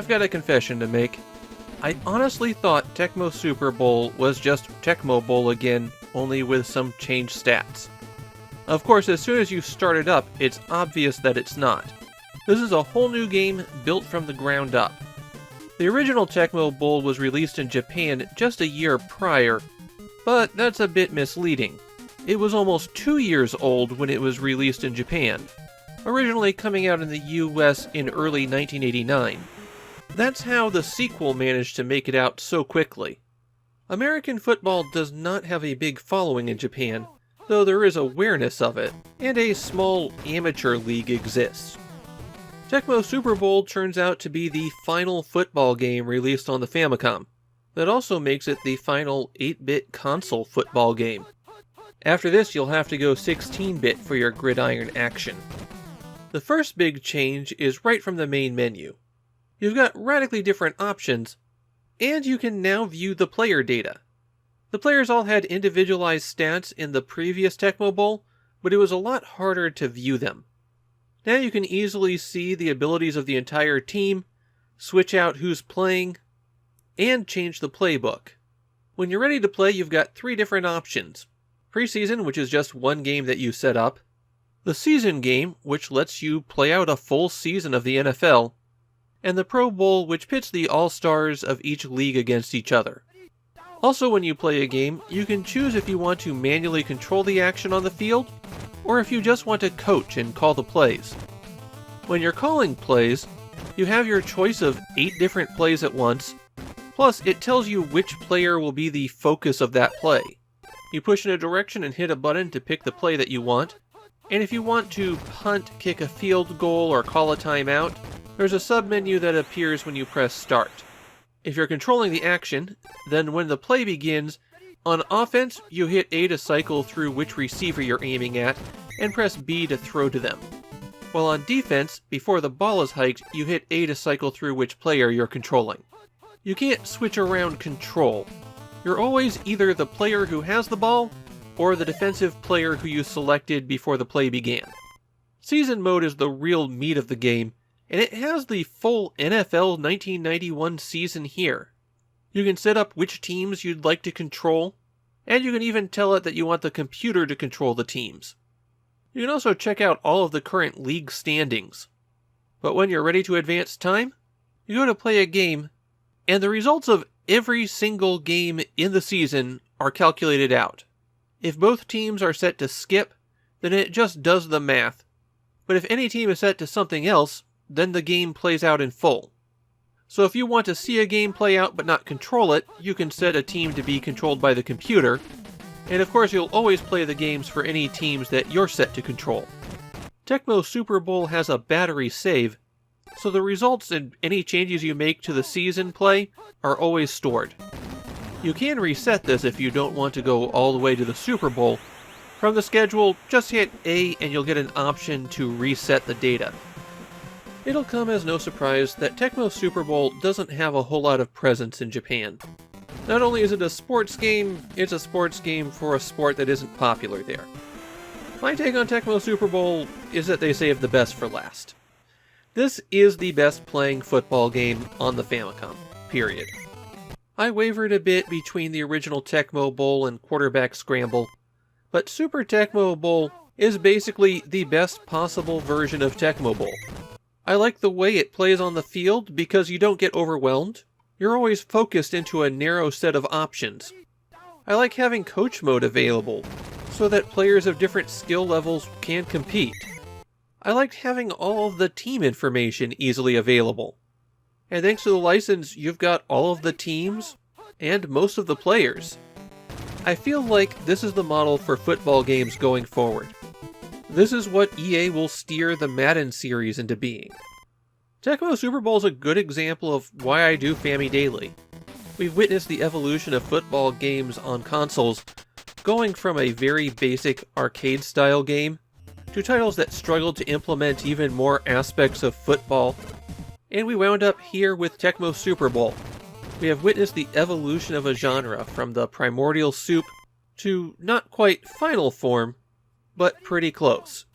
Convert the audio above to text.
I've got a confession to make. I honestly thought Tecmo Super Bowl was just Tecmo Bowl again, only with some changed stats. Of course, as soon as you start it up, it's obvious that it's not. This is a whole new game built from the ground up. The original Tecmo Bowl was released in Japan just a year prior, but that's a bit misleading. It was almost 2 years old when it was released in Japan, originally coming out in the US in early 1989. That's how the sequel managed to make it out so quickly. American football does not have a big following in Japan, though there is awareness of it, and a small amateur league exists. Tecmo Super Bowl turns out to be the final football game released on the Famicom. That also makes it the final 8-bit console football game. After this, you'll have to go 16-bit for your gridiron action. The first big change is right from the main menu. You've got radically different options, and you can now view the player data. The players all had individualized stats in the previous Tecmo Bowl, but it was a lot harder to view them. Now you can easily see the abilities of the entire team, switch out who's playing, and change the playbook. When you're ready to play, you've got 3 different options. Preseason, which is just one game that you set up. The season game, which lets you play out a full season of the NFL. And the Pro Bowl, which pits the all-stars of each league against each other. Also, when you play a game, you can choose if you want to manually control the action on the field, or if you just want to coach and call the plays. When you're calling plays, you have your choice of 8 different plays at once, plus it tells you which player will be the focus of that play. You push in a direction and hit a button to pick the play that you want, and if you want to punt, kick a field goal, or call a timeout, there's a sub-menu that appears when you press Start. If you're controlling the action, then when the play begins, on offense, you hit A to cycle through which receiver you're aiming at, and press B to throw to them. While on defense, before the ball is hiked, you hit A to cycle through which player you're controlling. You can't switch around control. You're always either the player who has the ball, or the defensive player who you selected before the play began. Season mode is the real meat of the game, and it has the full NFL 1991 season here. You can set up which teams you'd like to control, and you can even tell it that you want the computer to control the teams. You can also check out all of the current league standings. But when you're ready to advance time, you go to play a game, and the results of every single game in the season are calculated out. If both teams are set to skip, then it just does the math. But if any team is set to something else, then the game plays out in full. So if you want to see a game play out but not control it, you can set a team to be controlled by the computer, and of course you'll always play the games for any teams that you're set to control. Tecmo Super Bowl has a battery save, so the results and any changes you make to the season play are always stored. You can reset this if you don't want to go all the way to the Super Bowl. From the schedule, just hit A and you'll get an option to reset the data. It'll come as no surprise that Tecmo Super Bowl doesn't have a whole lot of presence in Japan. Not only is it a sports game, it's a sports game for a sport that isn't popular there. My take on Tecmo Super Bowl is that they saved the best for last. This is the best playing football game on the Famicom, period. I wavered a bit between the original Tecmo Bowl and Quarterback Scramble, but Super Tecmo Bowl is basically the best possible version of Tecmo Bowl. I like the way it plays on the field because you don't get overwhelmed. You're always focused into a narrow set of options. I like having coach mode available, so that players of different skill levels can compete. I liked having all of the team information easily available. And thanks to the license, you've got all of the teams and most of the players. I feel like this is the model for football games going forward. This is what EA will steer the Madden series into being. Tecmo Super Bowl is a good example of why I do Famidaily. We've witnessed the evolution of football games on consoles, going from a very basic arcade-style game to titles that struggled to implement even more aspects of football, and we wound up here with Tecmo Super Bowl. We have witnessed the evolution of a genre from the primordial soup to not quite final form, but pretty close.